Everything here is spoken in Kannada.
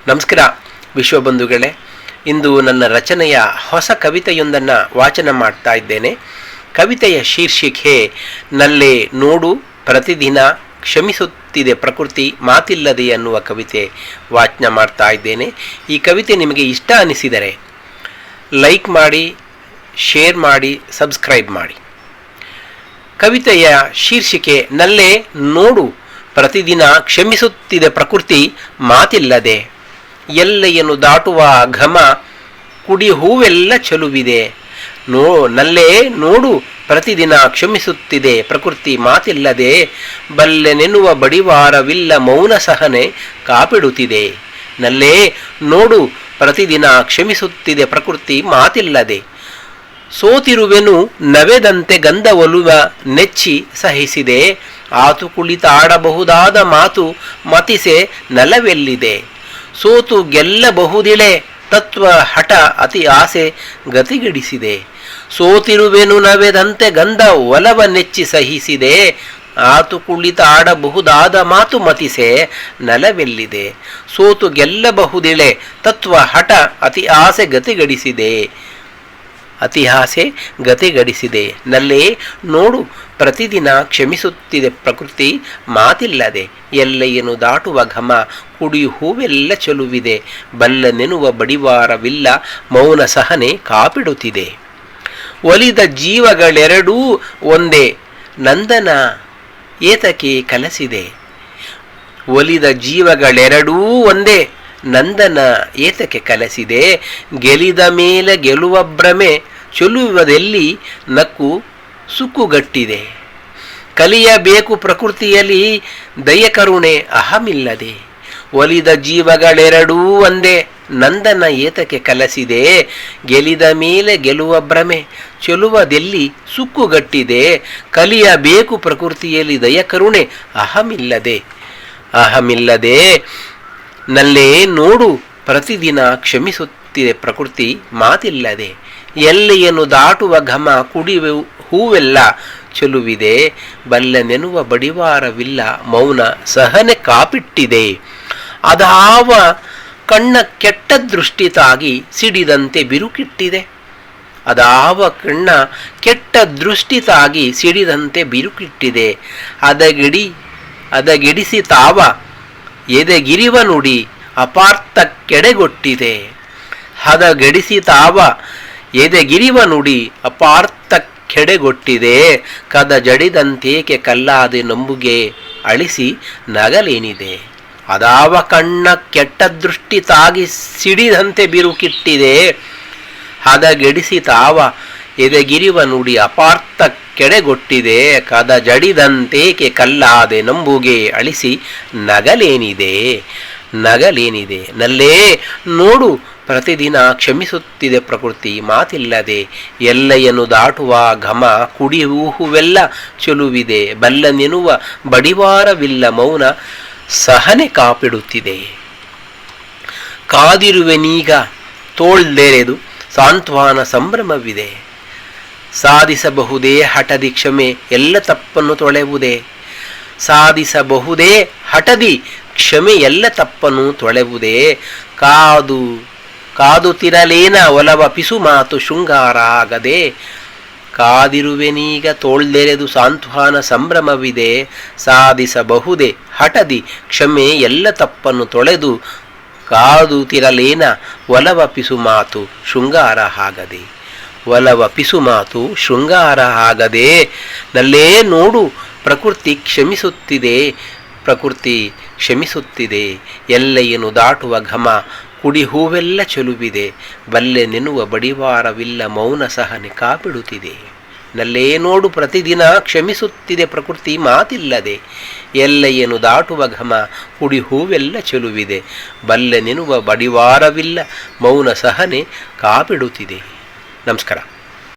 ನಮಸ್ಕಾರ ವಿಶ್ವಬಂಧುಗಳೇ. ಇಂದು ನನ್ನ ರಚನೆಯ ಹೊಸ ಕವಿತೆಯೊಂದನ್ನು ವಾಚನ ಮಾಡ್ತಾ ಇದ್ದೇನೆ. ಕವಿತೆಯ ಶೀರ್ಷಿಕೆ ನಲ್ಲೇ ನೋಡು ಪ್ರತಿದಿನ ಕ್ಷಮಿಸುತ್ತಿದೆ ಪ್ರಕೃತಿ ಮಾತಿಲ್ಲದೆ ಅನ್ನುವ ಕವಿತೆ ವಾಚನ ಮಾಡ್ತಾ ಇದ್ದೇನೆ. ಈ ಕವಿತೆ ನಿಮಗೆ ಇಷ್ಟ ಅನಿಸಿದರೆ ಲೈಕ್ ಮಾಡಿ, ಶೇರ್ ಮಾಡಿ, ಸಬ್ಸ್ಕ್ರೈಬ್ ಮಾಡಿ. ಕವಿತೆಯ ಶೀರ್ಷಿಕೆ ನಲ್ಲೇ ನೋಡು ಪ್ರತಿದಿನ ಕ್ಷಮಿಸುತ್ತಿದೆ ಪ್ರಕೃತಿ ಮಾತಿಲ್ಲದೆ. ಎಲ್ಲೆಯನ್ನು ದಾಟುವ ಘಮ ಕುಡಿ ಹೂವೆಲ್ಲ ಚೆಲುವಿದೆ. ನಲ್ಲೇ ನೋಡು ಪ್ರತಿದಿನ ಕ್ಷಮಿಸುತ್ತಿದೆ ಪ್ರಕೃತಿ ಮಾತಿಲ್ಲದೆ. ಬಲ್ಲೆನೆನ್ನುವ ಬಡಿವಾರವಿಲ್ಲ ಮೌನ ಸಹನೆ ಕಾಪಿಡುತ್ತಿದೆ. ನಲ್ಲೇ ನೋಡು ಪ್ರತಿದಿನ ಕ್ಷಮಿಸುತ್ತಿದೆ ಪ್ರಕೃತಿ ಮಾತಿಲ್ಲದೆ. ಸೋತಿರುವೆನು ನವೆದಂತೆ ಗಂಧ ಒಲುವ ನೆಚ್ಚಿ ಸಹಿಸಿದೆ. ಆತು ಕುಳಿತಾಡಬಹುದಾದ ಮಾತು ಮತಿಸೆ ನಲವೆಲ್ಲಿದೆ. ಸೋತು ಗೆಲ್ಲಬಹುದಿಳೆ ತತ್ವ ಹಠ ಅತಿ ಆಸೆ ಗತಿಗಿಡಿಸಿದೆ. ಸೋತಿರುವೆನು ನವೆದಂತೆ ಗಂಧ ಒಲವ ನೆಚ್ಚಿ ಸಹಿಸಿದೆ. ಆತು ಕುಳಿತಾಡಬಹುದಾದ ಮಾತು ಮತಿಸೆ ನಲವೆಲ್ಲಿದೆ. ಸೋತು ಗೆಲ್ಲಬಹುದಿಳೆ ತತ್ವ ಹಠ ಅತಿ ಆಸೆ ಗತಿಗಡಿಸಿದೆ. ಅತಿಹಾಸೆ ಗತಿಗಡಿಸಿದೆ. ನಲ್ಲೇ ನೋಡು ಪ್ರತಿದಿನ ಕ್ಷಮಿಸುತ್ತಿದೆ ಪ್ರಕೃತಿ ಮಾತಿಲ್ಲದೆ. ಎಲ್ಲೆಯನ್ನು ದಾಟುವ ಘಮ ಕುಡಿ ಹೂವೆಲ್ಲ ಚೆಲುವಿದೆ. ಬಲ್ಲನೆನ್ನುವ ಬಡಿವಾರವಿಲ್ಲ ಮೌನ ಸಹನೆ ಕಾಪಿಡುತ್ತಿದೆ. ಒಲಿದ ಜೀವಗಳೆರಡೂ ಒಂದೇ ನಂದನ ಏತಕ್ಕೆ ಕಲಸಿದೆ. ಒಲಿದ ಜೀವಗಳೆರಡೂ ಒಂದೇ ನಂದನ ಏತಕ್ಕೆ ಕಲಸಿದೆ. ಗೆಲಿದ ಮೇಲೆ ಗೆಲುವ ಭ್ರಮೆ ಚೆಲುವದೆಲ್ಲಿ ನಕ್ಕು ಸುಕ್ಕುಗಟ್ಟಿದೆ. ಕಲಿಯಬೇಕು ಪ್ರಕೃತಿಯಲ್ಲಿ ದಯ ಕರುಣೆ ಅಹಮಿಲ್ಲದೆ. ಒಲಿದ ಜೀವಗಳೆರಡೂ ಒಂದೇ ನಂದನ ಏತಕ್ಕೆ ಕಲಸಿದೆ. ಗೆಲಿದ ಮೇಲೆ ಗೆಲುವ ಭ್ರಮೆ ಚೆಲುವದೆಲ್ಲಿ ಸುಕ್ಕುಗಟ್ಟಿದೆ. ಕಲಿಯಬೇಕು ಪ್ರಕೃತಿಯಲ್ಲಿ ದಯ ಕರುಣೆ ಅಹಮಿಲ್ಲದೆ. ನಲ್ಲೇ ನೋಡು ಪ್ರತಿದಿನ ಕ್ಷಮಿಸುತ್ತಿದೆ ಪ್ರಕೃತಿ ಮಾತಿಲ್ಲದೆ. ಎಲ್ಲೆಯನ್ನು ದಾಟುವ ಘಮ ಕುಡಿ ಹೂವೆಲ್ಲ ಚೆಲುವಿದೆ. ಬಲ್ಲನೆನ್ನುವ ಬಡಿವಾರವಿಲ್ಲ ಮೌನ ಸಹನೆ ಕಾಪಿಟ್ಟಿದೆ. ಅದಾವ ಕಣ್ಣ ಕೆಟ್ಟ ದೃಷ್ಟಿ ತಾಗಿ ಸಿಡಿದಂತೆ ಬಿರುಕಿಟ್ಟಿದೆ. ಅದಾವ ಕಣ್ಣ ಕೆಟ್ಟ ದೃಷ್ಟಿ ತಾಗಿ ಸಿಡಿದಂತೆ ಬಿರುಕಿಟ್ಟಿದೆ. ಅದಗಿಡಿಸಿ ತಾವ ಎದೆಗಿರಿವ ನುಡಿ ಅಪಾರ್ಥ ಕೆಡೆಗೊಟ್ಟಿದೆ. ಹದಗೆಡಿಸಿ ತಾವ ಎದೆಗಿರಿವ ನುಡಿ ಅಪಾರ್ಥ ಕೆಡೆಗೊಟ್ಟಿದೆ. ಕದ ಜಡಿದಂತೇಕೆ ಕಲ್ಲಾದೆ ನಂಬುಗೆ ಅಳಿಸಿ ನಗಲೇನಿದೆ. ಅದಾವ ಕಣ್ಣ ಕೆಟ್ಟ ದೃಷ್ಟಿ ತಾಗಿ ಸಿಡಿದಂತೆ ಬಿರುಕಿಟ್ಟಿದೆ. ಹದಗೆಡಿಸಿ ತಾವ ಎದೆಗಿರಿವ ನುಡಿ ಅಪಾರ್ಥ ಕೆಡೆಗೊಟ್ಟಿದೆ. ಕದ ಜಡಿದಂತೇಕೆ ಕಲ್ಲಾದೆ ನಂಬುಗೆ ಅಳಿಸಿ ನಗಲೇನಿದೆ. ನಲ್ಲೇ ನೋಡು ಪ್ರತಿದಿನ ಕ್ಷಮಿಸುತ್ತಿದೆ ಪ್ರಕೃತಿ ಮಾತಿಲ್ಲದೆ. ಎಲ್ಲೆಯನ್ನು ದಾಟುವ ಘಮ ಕುಡಿ ಹೂವೆಲ್ಲ ಚೆಲುವಿದೆ. ಬಲ್ಲನೆನ್ನುವ ಬಡಿವಾರವಿಲ್ಲ ಮೌನ ಸಹನೆ ಕಾಪಿಡುತ್ತಿದೆ. ಕಾದಿರುವೆನೀಗ ತೋಳ್ದೆರೆದು ಸಾಂತ್ವನ ಸಂಭ್ರಮವಿದೆ. ಸಾಧಿಸಬಹುದೇ ಹಠದಿ ಕ್ಷಮೆ ಎಲ್ಲ ತಪ್ಪನ್ನು ತೊಳೆವುದೇ. ಸಾಧಿಸಬಹುದೇ ಹಠದಿ ಕ್ಷಮೆ ಎಲ್ಲ ತಪ್ಪನ್ನು ತೊಳೆವುದೇ. ಕಾದುತ್ತಿರಲೇನ ಒಲವ ಪಿಸು ಮಾತು ಶೃಂಗಾರ ಆಗದೆ. ಕಾದಿರುವೆನೀಗ ತೋಳ್ದೆರೆದು ಸಾಂತ್ವನ ಸಂಭ್ರಮವಿದೆ. ಸಾಧಿಸಬಹುದೇ ಹಠದಿ ಕ್ಷಮೆ ಎಲ್ಲ ತಪ್ಪನ್ನು ತೊಳೆದು. ಕಾದುತ್ತಿರಲೇನ ಒಲವ ಪಿಸು ಮಾತು ಶೃಂಗಾರ ಆಗದೆ. ಒಲವ ಪಿಸು ಮಾತು ಶೃಂಗಾರ ಆಗದೆ. ನಲ್ಲೇ ನೋಡು ಪ್ರಕೃತಿ ಕ್ಷಮಿಸುತ್ತಿದೆ. ಎಲ್ಲೆಯನ್ನು ದಾಟುವ ಘಮ ಕುಡಿ ಹೂವೆಲ್ಲ ಚೆಲುವಿದೆ. ಬಲ್ಲೆನೆನ್ನುವ ಬಡಿವಾರವಿಲ್ಲ ಮೌನ ಸಹನೆ ಕಾಪಿಡುತ್ತಿದೆ. ನಲ್ಲೇ ನೋಡು ಪ್ರತಿದಿನ ಕ್ಷಮಿಸುತ್ತಿದೆ ಪ್ರಕೃತಿ ಮಾತಿಲ್ಲದೆ. ಎಲ್ಲೆಯನ್ನು ದಾಟುವ ಘಮ ಕುಡಿ ಹೂವೆಲ್ಲ ಚೆಲುವಿದೆ. ಬಲ್ಲೆನೆನ್ನುವ ಬಡಿವಾರವಿಲ್ಲ ಮೌನ ಸಹನೆ ಕಾಪಿಡುತ್ತಿದೆ. ನಮಸ್ಕಾರ.